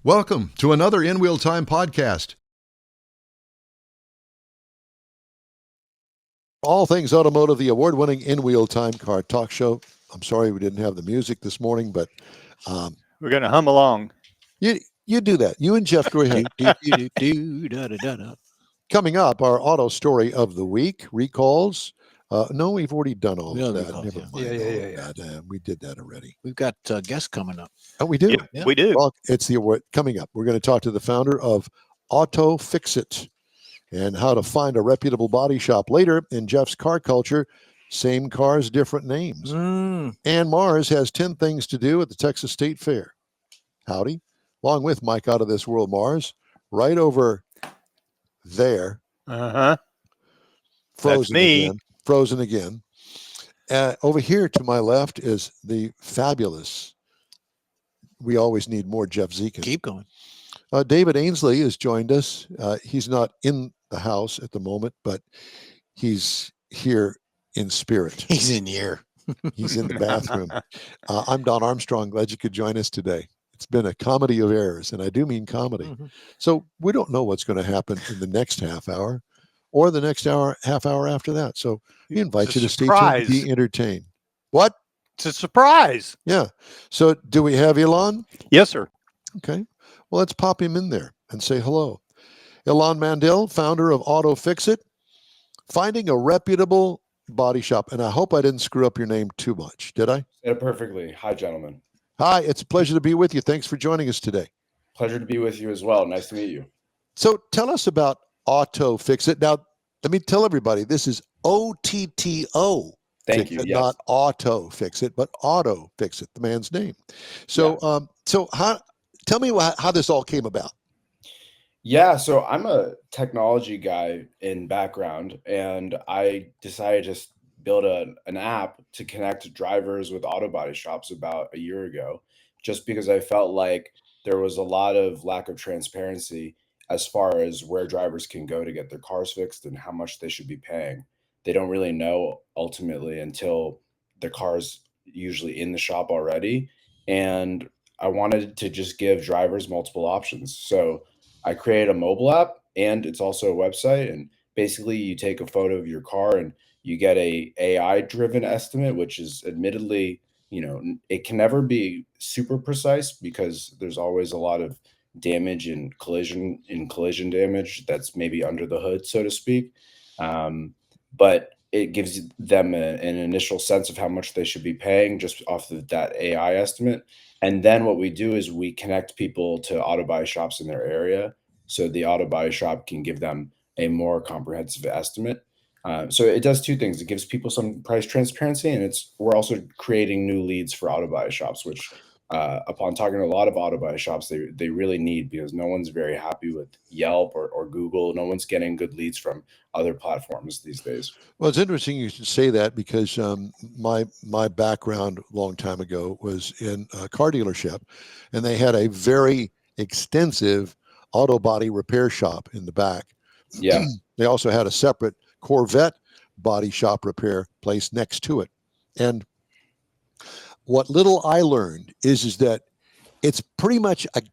Welcome to another InWheelTime podcast. All things automotive, the award-winning InWheelTime car talk show. I'm sorry we didn't have the music this morning, but we're going to hum along. You do that. You and Jeff go ahead. Coming up, our auto story of the week, recalls. No, we've already done all of that. Recalls, Never mind yeah. that. We did that already. We've got guests coming up. Oh, we do? Yeah, we do. Well, it's the award coming up. We're going to talk to the founder of OttoFixIt and how to find a reputable body shop. Later in Jeff's car culture, same cars, different names. And Mars has 10 things to do at the Texas State Fair. Howdy. Along with Mike Out of This World Mars, right over there. Frozen again. Frozen again. Over here to my left is the fabulous, we always need more Jeff Zekin. Keep going. David Ainsley has joined us. He's not in the house at the moment, but he's here in spirit. He's in here. He's in the bathroom. I'm Don Armstrong. Glad you could join us today. It's been a comedy of errors, and I do mean comedy. So we don't know what's going to happen in the next half hour or the next half hour after that. So we invite you to stay tuned and be entertained. What? It's a surprise. Yeah. So do we have Ilan? Yes, sir. Okay. Well, let's pop him in there and say hello. Ilan Mandil, founder of OttoFixIt, finding a reputable body shop. And I hope I didn't screw up your name too much. Did I? Said it perfectly. Hi, gentlemen. Hi, it's a pleasure to be with you. Thanks for joining us today. Pleasure to be with you as well. Nice to meet you. So tell us about OttoFixIt. Now, let me tell everybody, this is OTTO. Thank you. Yes. Not OttoFixIt, but OttoFixIt, the man's name. So, tell me how this all came about. Yeah, so I'm a technology guy in background, and I decided to build an app to connect drivers with auto body shops about a year ago, just because I felt like there was a lot of lack of transparency as far as where drivers can go to get their cars fixed and how much they should be paying. They don't really know ultimately until the car's usually in the shop already. And I wanted to just give drivers multiple options. So I created a mobile app, and it's also a website. And basically you take a photo of your car and you get a AI driven estimate, which is admittedly, it can never be super precise because there's always a lot of damage and collision damage that's maybe under the hood, so to speak. But it gives them an initial sense of how much they should be paying just off of that AI estimate. And then what we do is we connect people to auto body shops in their area, so the auto body shop can give them a more comprehensive estimate. So it does two things. It gives people some price transparency, and we're also creating new leads for auto body shops, which upon talking to a lot of auto body shops, they really need, because no one's very happy with Yelp or Google. No one's getting good leads from other platforms these days. Well, it's interesting you should say that, because my background a long time ago was in a car dealership, and they had a very extensive auto body repair shop in the back. Yeah. They also had a separate Corvette body shop repair place next to it. And what little I learned is that it's pretty much and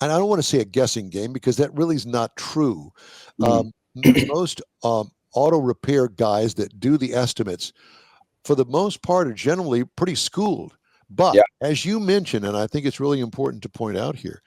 I don't want to say a guessing game, because that really is not true. Most auto repair guys that do the estimates, for the most part, are generally pretty schooled. But as you mentioned, and I think it's really important to point out here,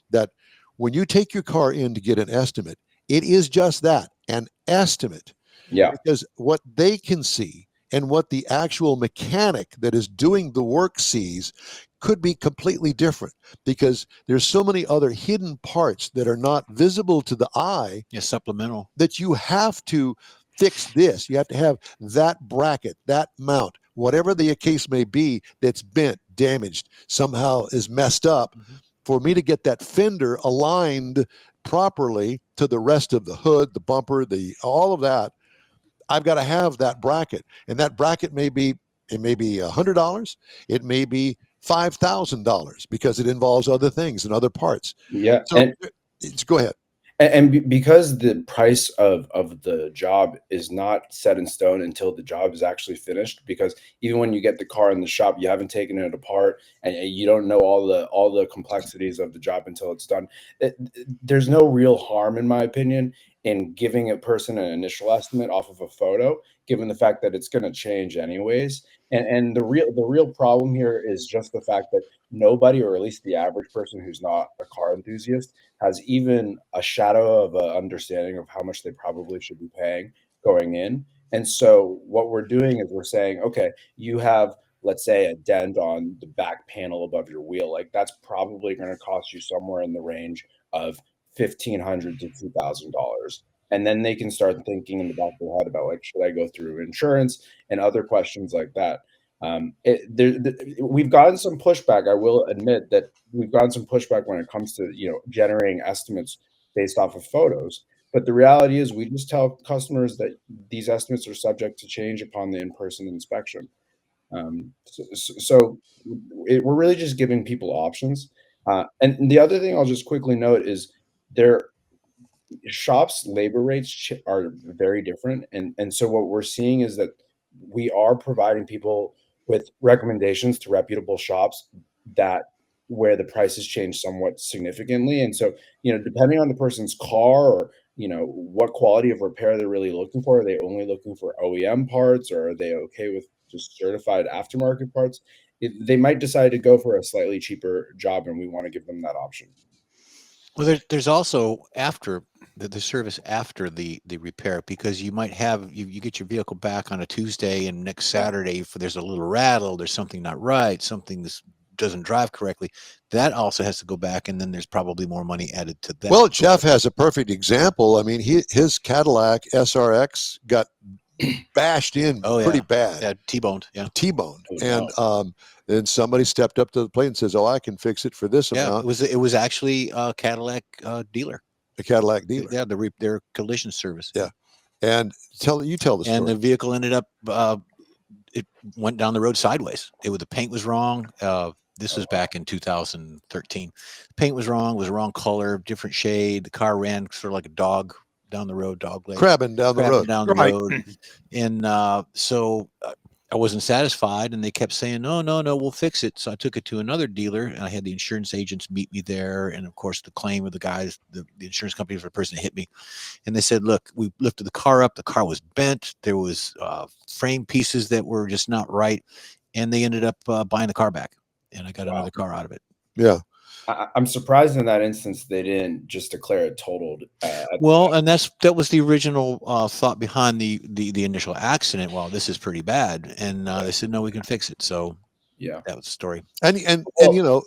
that when you take your car in to get an estimate, it is just that, an estimate. Yeah. Because what they can see and what the actual mechanic that is doing the work sees could be completely different, because there's so many other hidden parts that are not visible to the eye. Supplemental. That you have to fix this. You have to have that bracket, that mount, whatever the case may be, that's bent, damaged, somehow is messed up. For me to get that fender aligned properly to the rest of the hood, the bumper, all of that, I've got to have that bracket. And that bracket may be $100. It may be $5,000, because it involves other things and other parts. Yeah. So go ahead. Because the price of the job is not set in stone until the job is actually finished, because even when you get the car in the shop, you haven't taken it apart, and you don't know all the complexities of the job until it's done. There's no real harm, in my opinion, in giving a person an initial estimate off of a photo, given the fact that it's going to change anyways. And the real problem here is just the fact that nobody, or at least the average person who's not a car enthusiast, has even a shadow of a understanding of how much they probably should be paying going in. And so what we're doing is we're saying, okay, you have, let's say, a dent on the back panel above your wheel. Like, that's probably going to cost you somewhere in the range of $1,500 to $2,000. And then they can start thinking in the back of their head about, like, should I go through insurance and other questions like that. We've gotten some pushback. I will admit that we've gotten some pushback when it comes to, generating estimates based off of photos. But the reality is, we just tell customers that these estimates are subject to change upon the in-person inspection. We're really just giving people options. And the other thing I'll just quickly note is, there shops labor rates are very different, and so what we're seeing is that we are providing people with recommendations to reputable shops that where the prices change somewhat significantly. And so, depending on the person's car, or what quality of repair they're really looking for, are they only looking for OEM parts, or are they okay with just certified aftermarket parts? They might decide to go for a slightly cheaper job, and we want to give them that option. Well, there's also after the service after the repair, because you might have you get your vehicle back on a Tuesday, and next Saturday, if there's a little rattle, there's something not right, something doesn't drive correctly, that also has to go back, and then there's probably more money added to that. Well, Jeff has a perfect example. I mean, his Cadillac SRX got bashed in pretty bad. Yeah, T-boned. Yeah, T-boned. Oh, And then somebody stepped up to the plate and says, "Oh, I can fix it for this amount." it was actually a Cadillac dealer. A Cadillac dealer. Yeah, their collision service. Yeah. And tell the story. And the vehicle ended up it went down the road sideways. The paint was wrong. This was back in 2013. The paint was wrong color, different shade. The car ran sort of like a dog down the road, dog leg. Crabbing down the road. Road. And so I wasn't satisfied, and they kept saying, no, we'll fix it. So I took it to another dealer, and I had the insurance agents meet me there. And of course, the claim of the guys, the insurance company for the person that hit me. And they said, look, we lifted the car up. The car was bent. There was frame pieces that were just not right. And they ended up buying the car back. And I got another car out of it. Yeah. I'm surprised in that instance they didn't just declare it totaled. Well, and that was the original thought behind the initial accident. Well, this is pretty bad, and they said no, we can fix it. So yeah, that was the story. And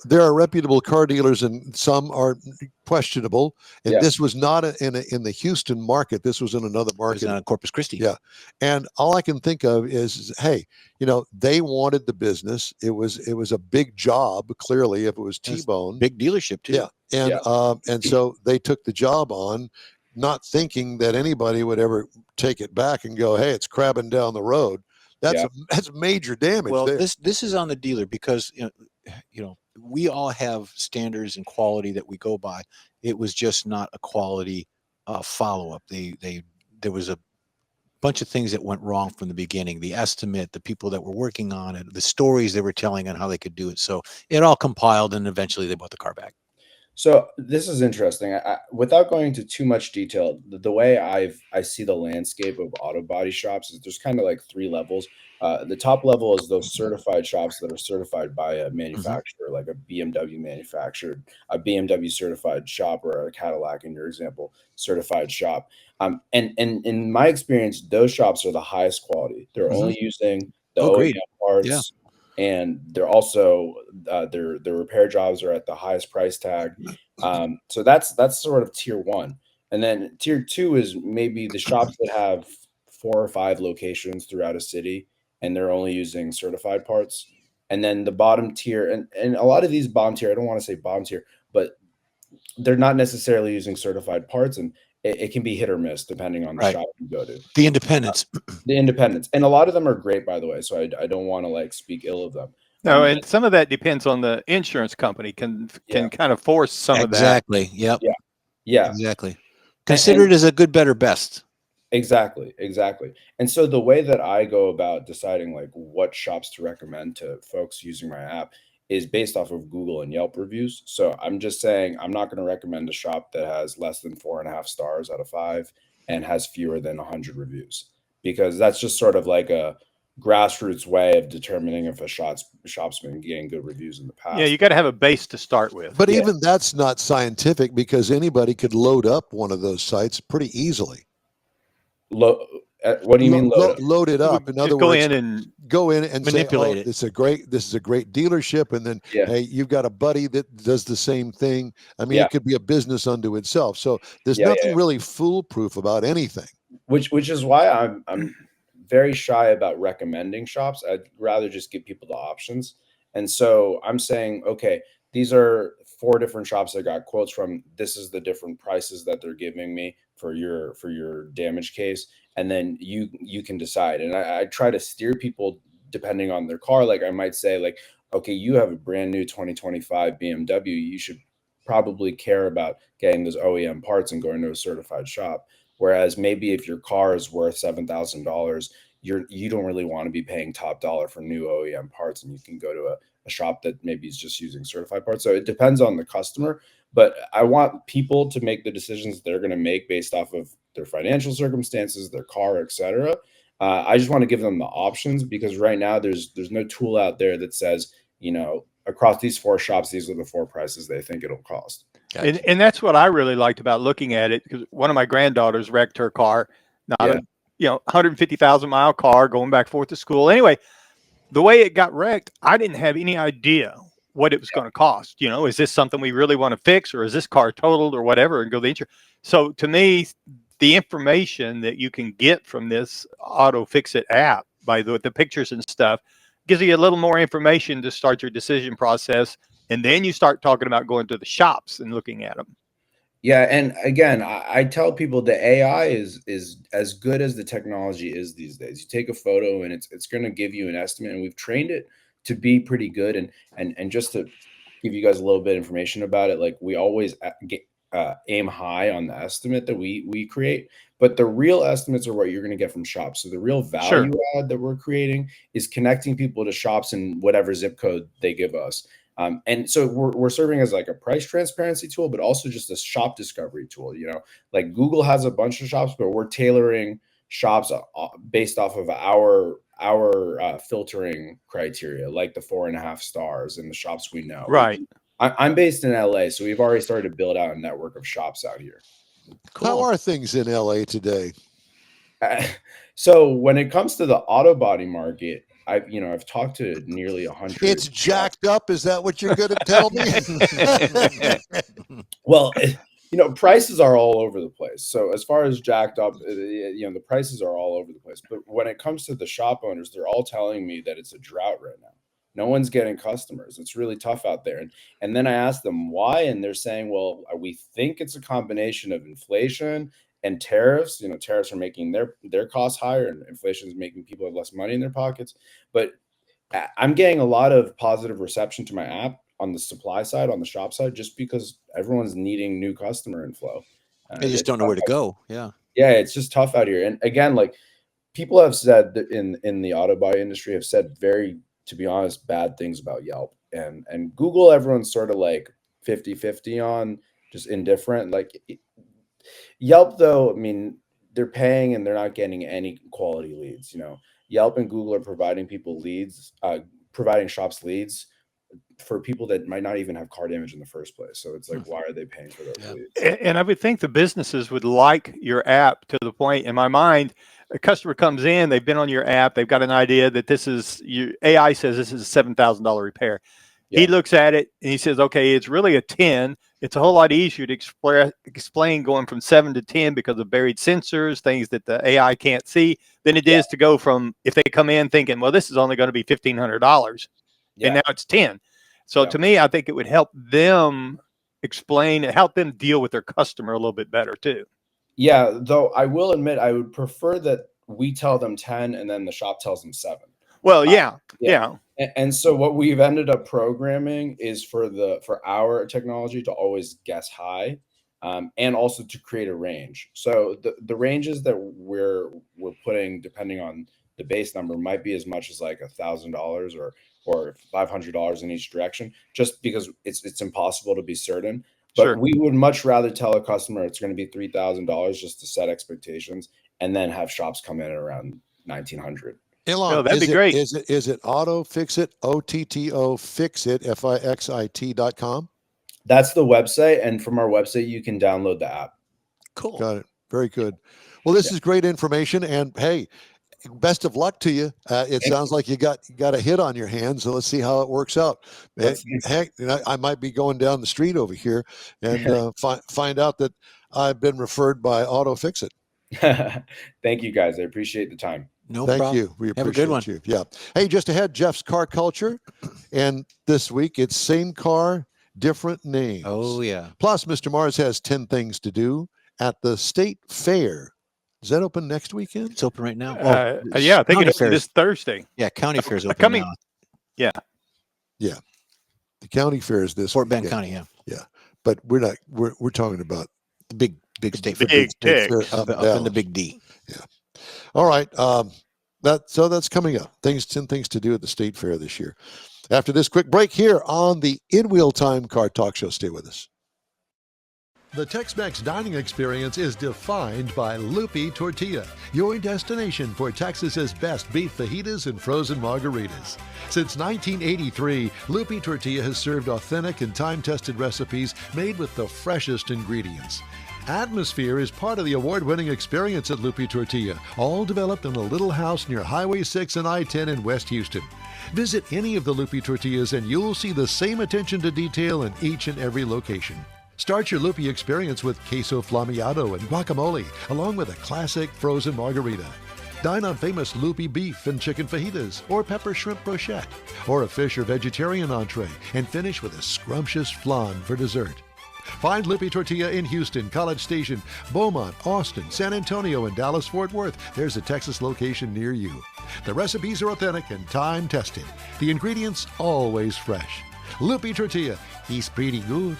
there are reputable car dealers, and some are questionable. And this was not in the Houston market. This was in another market. It was in Corpus Christi. Yeah. And all I can think of is, hey, they wanted the business. It was a big job, clearly, if it was T-bone. Big dealership too. Yeah. And so they took the job on, not thinking that anybody would ever take it back and go, hey, it's crabbing down the road. That's major damage. Well, there. this is on the dealer, because we all have standards and quality that we go by. It was just not a quality follow-up. There was a bunch of things that went wrong from the beginning. The estimate, the people that were working on it, the stories they were telling on how they could do it. So it all compiled, and eventually they bought the car back. So this is interesting. Without going into too much detail, the way I see the landscape of auto body shops is there's kind of like three levels. The top level is those certified shops that are certified by a manufacturer, like a BMW manufactured, a BMW certified shop, or a Cadillac, in your example, certified shop. And in my experience, those shops are the highest quality. They're only using the OEM parts. Yeah. And they're also their repair jobs are at the highest price tag. So that's sort of tier one. And then tier two is maybe the shops that have 4 or 5 locations throughout a city, and they're only using certified parts. And then the bottom tier, and a lot of these bottom tier, I don't want to say bottom tier, but they're not necessarily using certified parts, and it can be hit or miss depending on the shop you go to. The independents. And a lot of them are great, by the way. So I don't want to like speak ill of them. No, and some of that depends on the insurance company can kind of force some of that. Exactly. Yep. Yeah. Exactly. Consider it as a good, better, best. Exactly. And so the way that I go about deciding like what shops to recommend to folks using my app is based off of Google and Yelp reviews. So I'm just saying I'm not going to recommend a shop that has less than 4.5 stars out of 5 and has fewer than 100 reviews, because that's just sort of like a grassroots way of determining if a shop's been getting good reviews in the past. Yeah, you got to have a base to start with. But even that's not scientific, because anybody could load up one of those sites pretty easily. What do you mean load it up? In other go words, in and manipulate say, it. This is a great dealership, and then hey, you've got a buddy that does the same thing. I mean, it could be a business unto itself. So there's nothing really foolproof about anything. Which is why I'm very shy about recommending shops. I'd rather just give people the options. And so I'm saying, okay, these are 4 different shops I got quotes from. This is the different prices that they're giving me for your damage case. And then you can decide. And I try to steer people depending on their car. Like I might say like, okay, you have a brand new 2025 BMW. You should probably care about getting those OEM parts and going to a certified shop. Whereas maybe if your car is worth $7,000, you don't really want to be paying top dollar for new OEM parts, and you can go to a shop that maybe is just using certified parts. So it depends on the customer, but I want people to make the decisions they're going to make based off of their financial circumstances, their car, etc. I just want to give them the options, because right now there's no tool out there that says, across these 4 shops, these are the 4 prices they think it'll cost. Gotcha. And that's what I really liked about looking at it, because one of my granddaughters wrecked her car, not a 150,000 mile car going back forth to school. Anyway, the way it got wrecked, I didn't have any idea what it was going to cost. Is this something we really want to fix, or is this car totaled or whatever, and go the insurance. So to me, the information that you can get from this OttoFixIt app by the pictures and stuff gives you a little more information to start your decision process. And then you start talking about going to the shops and looking at them. Yeah, and again, I tell people the AI is as good as the technology is these days. You take a photo and it's going to give you an estimate, and we've trained it to be pretty good. And just to give you guys a little bit of information about it, like we always aim high on the estimate that we create, but the real estimates are what you're going to get from shops. So the real value add that we're creating is connecting people to shops in whatever zip code they give us. And so we're serving as like a price transparency tool, but also just a shop discovery tool. Like Google has a bunch of shops, but we're tailoring shops based off of our filtering criteria, like the 4.5 stars and the shops we know. Right. I'm based in LA, so we've already started to build out a network of shops out here. Cool. How are things in LA today? So when it comes to the auto body market, I've talked to nearly 100. It's jacked up. Is that what you're going to tell me? Well, prices are all over the place. So as far as jacked up, the prices are all over the place. But when it comes to the shop owners, they're all telling me that it's a drought right now. No one's getting customers. It's really tough out there. And then I asked them why, and they're saying, well, we think it's a combination of inflation and tariffs. Tariffs are making their costs higher, and inflation is making people have less money in their pockets. But I'm getting a lot of positive reception to my app on the supply side, on the shop side, just because everyone's needing new customer inflow. They just don't know where to go. Yeah, it's just tough out here. And again, like people have said that in the auto buy industry have said very, to be honest, bad things about Yelp and Google. Everyone's sort of like 50-50 on, just indifferent. Like Yelp, though, I mean, they're paying and they're not getting any quality leads. Yelp and Google are providing people leads, providing shops leads for people that might not even have car damage in the first place. So it's like, why are they paying for those leads? And I would think the businesses would like your app to the point, in my mind, a customer comes in, they've been on your app, they've got an idea that this is, your AI says this is a $7,000 repair. Yeah. He looks at it and he says, okay, it's really a 10. It's a whole lot easier to explain going from 7 to 10 because of buried sensors, things that the AI can't see, than it is to go from, if they come in thinking, well, this is only going to be $1,500 and now it's 10. So to me, I think it would help them help them deal with their customer a little bit better too. Yeah, though I will admit, I would prefer that we tell them 10 and then the shop tells them 7. Well, yeah. And so what we've ended up programming is for our technology to always guess high. and also to create a range. So the ranges that we're putting, depending on the base number, might be as much as like $1,000 or $500 in each direction, just because it's impossible to be certain. But Sure. we would much rather tell a customer it's going to be $3,000 just to set expectations, and then have shops come in at around $1,900. Ilan, Oh, that'd be great. Is it OttoFixIt, OTTO Fixit, FIXIT.com? That's the website, and from our website you can download the app. Cool. Got it. Very good. Well, this is great information, and hey, best of luck to you. It sounds like you got a hit on your hands, so let's see how it works out. Heck, I might be going down the street over here and find out that I've been referred by OttoFixIt. Thank you, guys. I appreciate the time. No Thank problem. you. We Have a appreciate good one. you. Yeah. Hey, just ahead, Jeff's Car Culture, and this week it's same car, different names. Oh, yeah. Plus, Mr. Mars has 10 things to do at the State Fair. Is that open next weekend? It's open right now. Yeah, I think County it's Fair's- this Thursday. Yeah, County Fair's open coming- now. The county fair is this Fort Bend weekend. County, yeah. But we're talking about The big state fair. Big State pig. Fair Up in Dallas. the Big D. All right. That's coming up. 10 things to do at the State Fair this year. After this quick break here on the InWheelTime Car Talk Show. Stay with us. The Tex-Mex dining experience is defined by Lupi Tortilla, your destination for Texas's best beef fajitas and frozen margaritas. Since 1983, Lupi Tortilla has served authentic and time-tested recipes made with the freshest ingredients. Atmosphere is part of the award-winning experience at Lupi Tortilla, all developed in a little house near Highway 6 and I-10 in West Houston. Visit any of the Lupi Tortillas and you'll see the same attention to detail in each and every location. Start your Lupi experience with queso flammeado and guacamole, along with a classic frozen margarita. Dine on famous Lupi beef and chicken fajitas, or pepper shrimp brochette, or a fish or vegetarian entree, and finish with a scrumptious flan for dessert. Find Lupi Tortilla in Houston, College Station, Beaumont, Austin, San Antonio, and Dallas-Fort Worth. There's a Texas location near you. The recipes are authentic and time-tested. The ingredients always fresh. Lupi Tortilla, he's pretty good.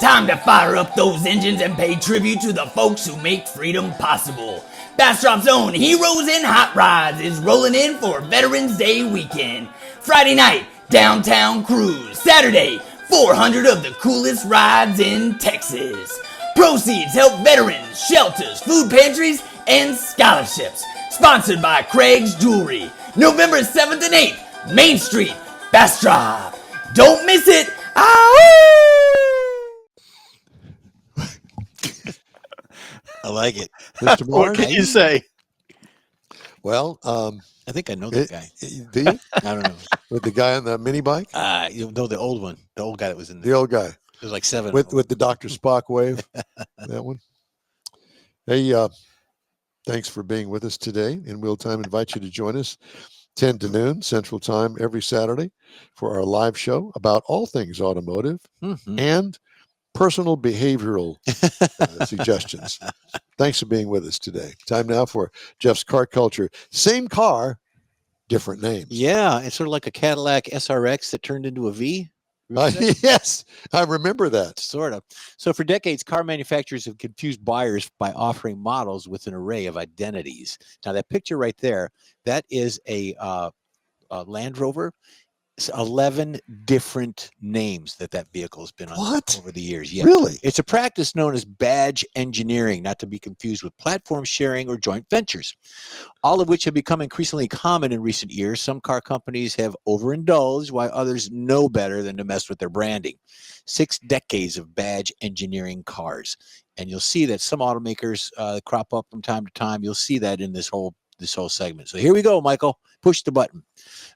Time to fire up those engines and pay tribute to the folks who make freedom possible. Bastrop's own Heroes in Hot Rods is rolling in for Veterans Day weekend. Friday night, downtown cruise. Saturday, 400 of the coolest rides in Texas. Proceeds help veterans, shelters, food pantries, and scholarships. Sponsored by Craig's Jewelry. November 7th and 8th, Main Street, Bastrop. Don't miss it. I like it. Mr. What Mars? can you say? Well, I think I know that guy. do you? I don't know. With the guy on the mini bike? You know the old one, the old guy that was in The there. old guy There's like 7 of with them. the Dr. Spock wave. That one. Hey, thanks for being with us today. InWheelTime invites you to join us 10 to noon Central Time every Saturday for our live show about all things automotive Mhm. and personal behavioral suggestions. Thanks for being with us today. Time now for Jeff's Car Culture. Same car, different names. Yeah, it's sort of like a Cadillac SRX that turned into a V. Remember that? Yes, I remember that. Sort of. So for decades, car manufacturers have confused buyers by offering models with an array of identities. Now that picture right there, that is a Land Rover. It's 11 different names that vehicle has been on What? over the years. Yeah. Really? It's a practice known as badge engineering, not to be confused with platform sharing or joint ventures, all of which have become increasingly common in recent years. Some car companies have overindulged, while others know better than to mess with their branding. 6 decades of badge engineering cars. And you'll see that some automakers crop up from time to time. You'll see that in this whole segment. So here we go, Michael. Push the button.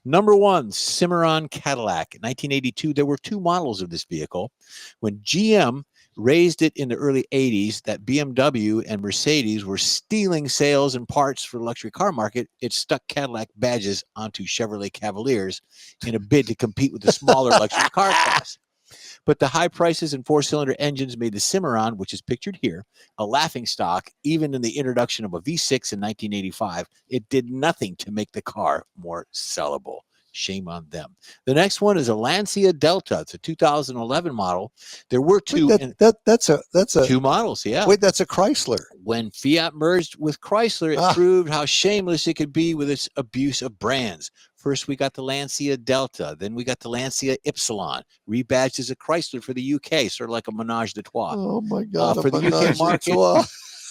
Number 1, Cimarron Cadillac. In 1982, there were 2 models of this vehicle. When GM raised it in the early 80s, that BMW and Mercedes were stealing sales and parts for the luxury car market, it stuck Cadillac badges onto Chevrolet Cavaliers in a bid to compete with the smaller luxury car class. But the high prices and 4-cylinder engines made the Cimarron, which is pictured here, a laughingstock. Even in the introduction of a V6 in 1985, it did nothing to make the car more sellable. Shame on them. The next one is a Lancia Delta. It's a 2011 model. There were two. Wait, that's a two models. Yeah. Wait, that's a Chrysler. When Fiat merged with Chrysler, it proved how shameless it could be with its abuse of brands. First, we got the Lancia Delta. Then we got the Lancia Ypsilon, rebadged as a Chrysler for the UK, sort of like a menage de trois. Oh my God! For the UK market,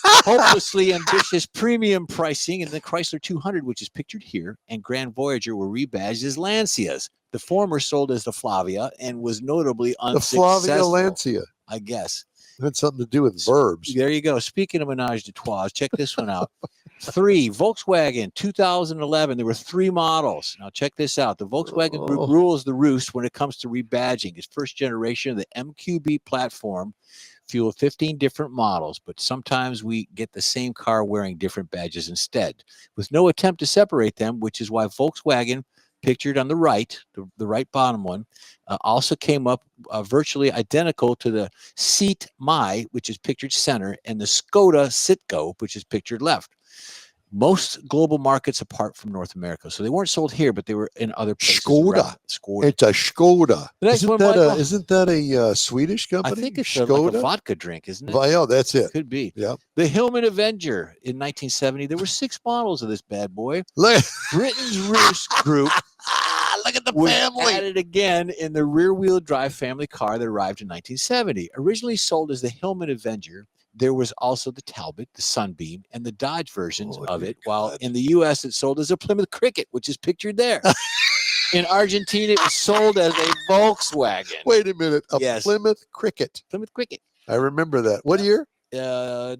hopelessly ambitious premium pricing, and the Chrysler 200, which is pictured here, and Grand Voyager were rebadged as Lancias. The former sold as the Flavia and was notably unsuccessful. The Flavia Lancia, I guess. It had something to do with verbs. There you go. Speaking of menage de trois, check this one out. 3, Volkswagen, 2011. There were 3 models. Now check this out. The Volkswagen Group rules the roost when it comes to rebadging. It's first generation of the MQB platform, fueled 15 different models, but sometimes we get the same car wearing different badges instead, with no attempt to separate them, which is why Volkswagen, pictured on the right, the right bottom one, also came up virtually identical to the Seat My, which is pictured center, and the Skoda Citgo, which is pictured left. Most global markets apart from North America. So they weren't sold here, but they were in other places. Skoda. It's a Skoda. Isn't that a Swedish company? I think it's like a vodka drink, isn't it? Oh, that's it. Could be. Yeah. The Hillman Avenger in 1970. There were 6 models of this bad boy. Britain's Roost Group. Look at the was family. Added again in the rear-wheel drive family car that arrived in 1970. Originally sold as the Hillman Avenger, there was also the Talbot, the Sunbeam, and the Dodge versions of it, while in the U.S. it sold as a Plymouth Cricket, which is pictured there. In Argentina, it was sold as a Volkswagen. Wait a minute. Plymouth Cricket. Plymouth Cricket. I remember that. What year? 80s,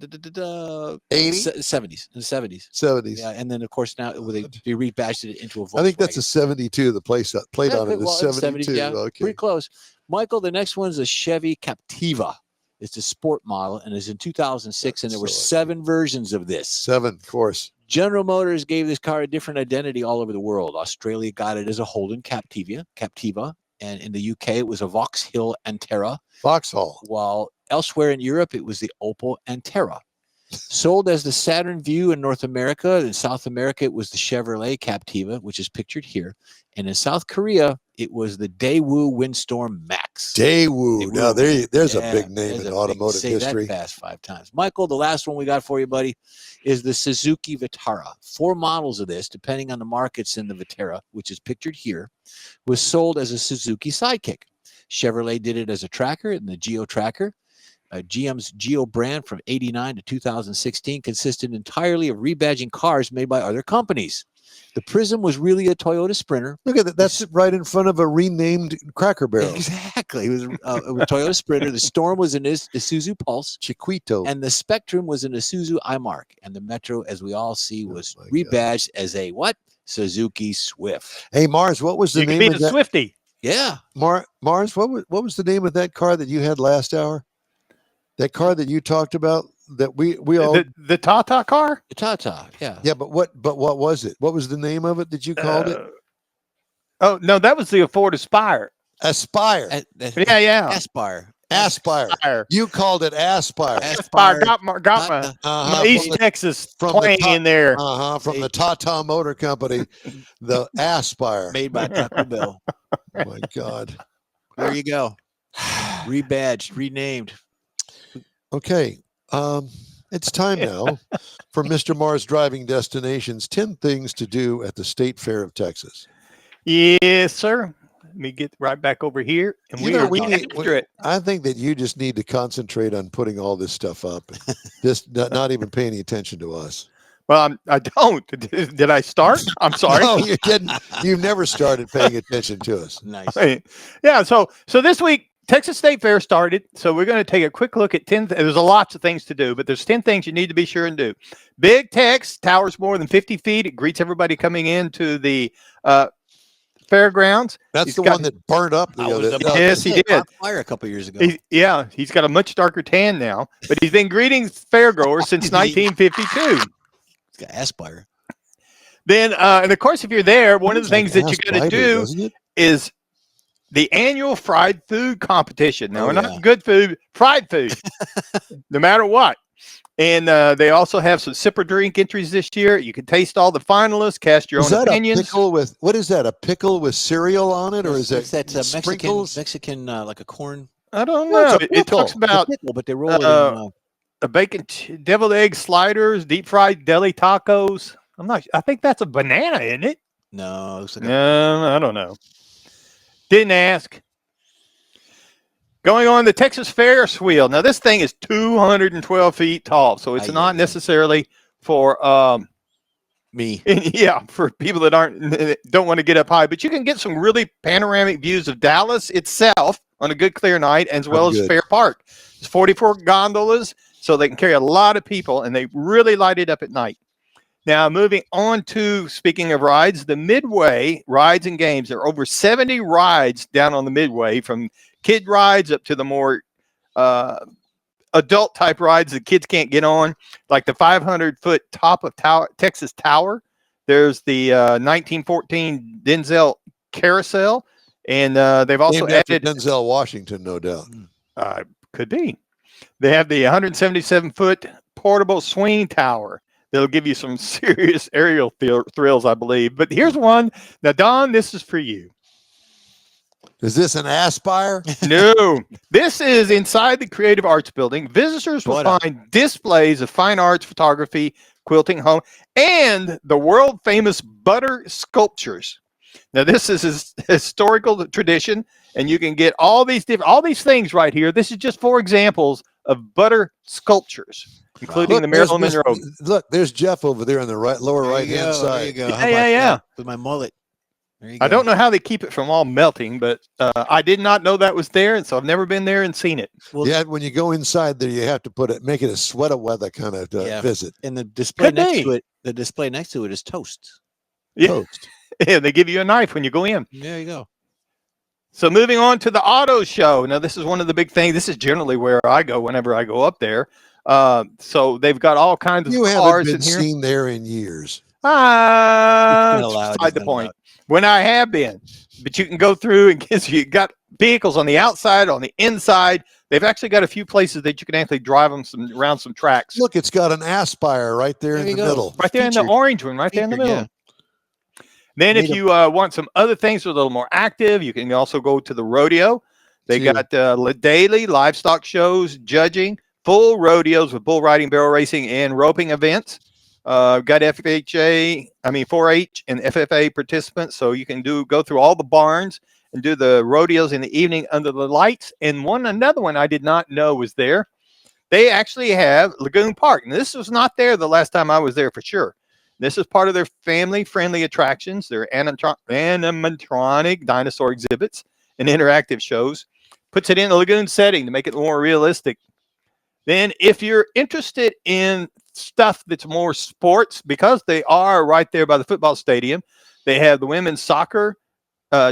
70s, in the 70s. 70s. Yeah, and then of course now they rebadged it into a Volkswagen. I think that's a 72. The plate on it is 72. Yeah, okay. Pretty close. Michael, the next one's a Chevy Captiva. It's a sport model and is in 2006, and there were 7 versions of this. 7, of course. General Motors gave this car a different identity all over the world. Australia got it as a Holden Captiva, and in the UK it was a Vauxhall Antera. Vauxhall. While elsewhere in Europe it was the Opel Antera. Sold as the Saturn Vue in North America. In South America, it was the Chevrolet Captiva, which is pictured here. And in South Korea, it was the Daewoo Windstorm Max. Daewoo. Now, there's a big name in automotive history. Say that fast 5 times. Michael, the last one we got for you, buddy, is the Suzuki Vitara. 4 models of this, depending on the markets in the Vitara, which is pictured here, was sold as a Suzuki Sidekick. Chevrolet did it as a Tracker and the Geo Tracker. GM's Geo brand from 89 to 2016 consisted entirely of rebadging cars made by other companies. The Prism was really a Toyota Sprinter. Look at that. That's right in front of a renamed Cracker Barrel. Exactly. It was a Toyota Sprinter. The Storm was an Isuzu Pulse. Chiquito. And the Spectrum was an Isuzu iMark. And the Metro, as we all see, was rebadged as a what? Suzuki Swift. Hey, Mars, what was the name could be of the that? Swifty. Yeah. Mars, what was the name of that car that you had last hour? That car that you talked about that we all the Tata car? The Tata, yeah. Yeah, but what was it? What was the name of it that you called it? Oh, no, that was the Ford Aspire. Aspire. Yeah. Aspire. You called it Aspire. Aspire got my East Texas twang in there. From the Tata Motor Company, the Aspire. Made by Taco Bell. Oh, my God. There you go. Rebadged, renamed. Okay. It's time now for Mr. Mars Driving Destinations 10 things to do at the State Fair of Texas. Yes, sir. Let me get right back over here. And I think that you just need to concentrate on putting all this stuff up. Just not even paying any attention to us. Well, I don't. Did I start? I'm sorry. No, you didn't. You've never started paying attention to us. Nice. Yeah. So this week, Texas State Fair started, so we're going to take a quick look at 10. There's lots of things to do, but there's 10 things you need to be sure and do. Big Tex towers more than 50 feet. It greets everybody coming into the fairgrounds. That's the one that burned up. Yes, he did. Fire a couple years ago. He's got a much darker tan now, but he's been greeting fairgoers since 1952. He's got Aspire. Then, and of course, if you're there, one of the things that you got to do is the annual fried food competition. Now, not good food, fried food, no matter what. And they also have some sip or drink entries this year. You can taste all the finalists, cast your Is own that opinions. a pickle with what is that? A pickle with cereal on it, or is It's that that sprinkles? Mexican like a corn? I don't No, it's know. a It talks pickle. about Pickle, but they roll it in. a bacon deviled egg sliders, deep fried deli tacos. I'm not. I think that's a banana, isn't it? No, it looks like No, I don't know. Didn't ask. Going on the Texas Ferris wheel. Now this thing is 212 feet tall, so it's not necessarily for me. yeah, for people that don't want to get up high, but you can get some really panoramic views of Dallas itself on a good clear night, as well as Fair Park. There's 44 gondolas, so they can carry a lot of people, and they really light it up at night. Now, moving on to, speaking of rides, the Midway rides and games. There are over 70 rides down on the Midway, from kid rides up to the more adult type rides that kids can't get on, like the 500-foot top of Texas Tower. There's the 1914 Denzel Carousel, and they've also added Denzel Washington, no doubt. Could be. They have the 177-foot portable swing tower. That'll give you some serious aerial thrills, I believe. But here's one. Now, Don, this is for you. Is this an Aspire? No. This is inside the Creative Arts Building. Visitors will find displays of fine arts, photography, quilting, home, and the world-famous butter sculptures. Now, this is a historical tradition, and you can get all these things right here. This is just 4 examples of butter sculptures, including the Marilyn Monroe. Look, there's Jeff over there on the lower right-hand side. There you go. Yeah. With my mullet. There you go. I don't know how they keep it from all melting, but I did not know that was there, and so I've never been there and seen it. Well, yeah, when you go inside there, you have to make it a sweater weather kind of visit. And the display next to it is toast. Yeah. Toast. Yeah, they give you a knife when you go in. There you go. So moving on to the auto show. Now, this is one of the big things. This is generally where I go whenever I go up there. So they've got all kinds of cars haven't been in here. seen there in years. Beside the point. When I have been, but you can go through and you got vehicles on the outside, on the inside. They've actually got a few places that you can actually drive them around some tracks. Look, it's got an Aspire right there in the middle. Right there in the orange one, right there in the middle. Yeah. Then if you want some other things that are a little more active, you can also go to the rodeo. They got daily livestock shows, judging, full rodeos with bull riding, barrel racing, and roping events. Got 4-H and FFA participants, so you can go through all the barns and do the rodeos in the evening under the lights. And another one I did not know was there. They actually have Lagoon Park, and this was not there the last time I was there for sure. This is part of their family-friendly attractions. Their animatronic dinosaur exhibits and interactive shows. Puts it in a lagoon setting to make it more realistic. Then if you're interested in stuff that's more sports, because they are right there by the football stadium, they have the women's soccer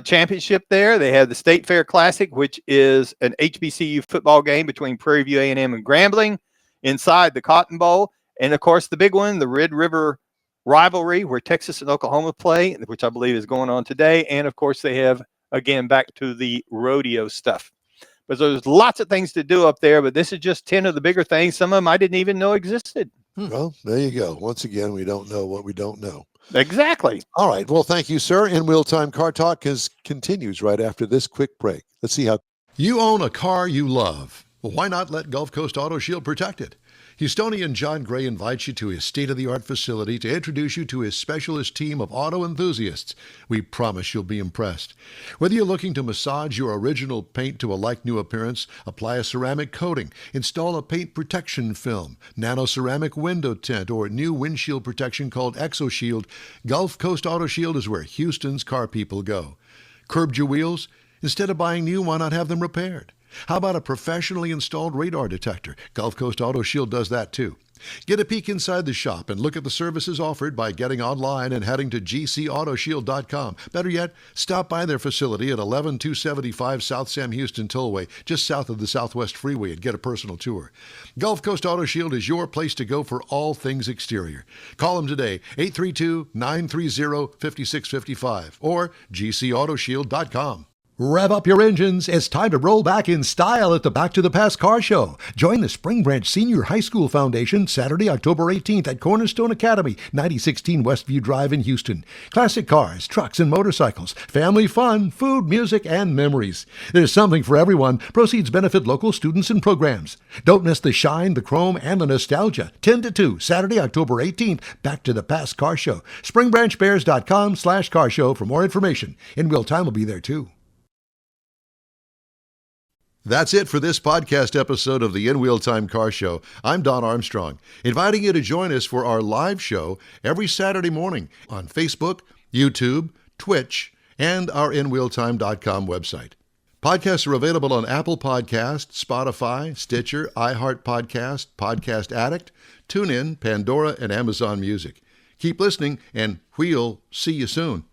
championship there. They have the State Fair Classic, which is an HBCU football game between Prairie View A&M and Grambling inside the Cotton Bowl. And, of course, the big one, the Red River rivalry, where Texas and Oklahoma play, which I believe is going on today. And, of course, they have, again, back to the rodeo stuff. But there's lots of things to do up there, but this is just 10 of the bigger things. Some of them I didn't even know existed. Well, there you go. Once again, we don't know what we don't know. Exactly. All right. Well, thank you, sir. InWheelTime Car Talk continues right after this quick break. Let's see how. You own a car you love. Well, why not let Gulf Coast Auto Shield protect it? Houstonian John Gray invites you to his state-of-the-art facility to introduce you to his specialist team of auto enthusiasts. We promise you'll be impressed. Whether you're looking to massage your original paint to a like-new appearance, apply a ceramic coating, install a paint protection film, nano-ceramic window tint, or new windshield protection called ExoShield, Gulf Coast Auto Shield is where Houston's car people go. Curbed your wheels? Instead of buying new, why not have them repaired? How about a professionally installed radar detector? Gulf Coast Auto Shield does that too. Get a peek inside the shop and look at the services offered by getting online and heading to gcautoshield.com. Better yet, stop by their facility at 11275 South Sam Houston Tollway, just south of the Southwest Freeway, and get a personal tour. Gulf Coast Auto Shield is your place to go for all things exterior. Call them today, 832-930-5655 or gcautoshield.com. Rev up your engines. It's time to roll back in style at the Back to the Past Car Show. Join the Spring Branch Senior High School Foundation Saturday, October 18th at Cornerstone Academy, 9016 Westview Drive in Houston. Classic cars, trucks, and motorcycles, family fun, food, music, and memories. There's something for everyone. Proceeds benefit local students and programs. Don't miss the shine, the chrome, and the nostalgia. 10 to 2, Saturday, October 18th, Back to the Past Car Show. SpringbranchBears.com/car show for more information. InWheelTime will be there too. That's it for this podcast episode of the InWheelTime Car Show. I'm Don Armstrong, inviting you to join us for our live show every Saturday morning on Facebook, YouTube, Twitch, and our InWheelTime.com website. Podcasts are available on Apple Podcasts, Spotify, Stitcher, iHeart Podcast, Podcast Addict, TuneIn, Pandora, and Amazon Music. Keep listening, and we'll see you soon.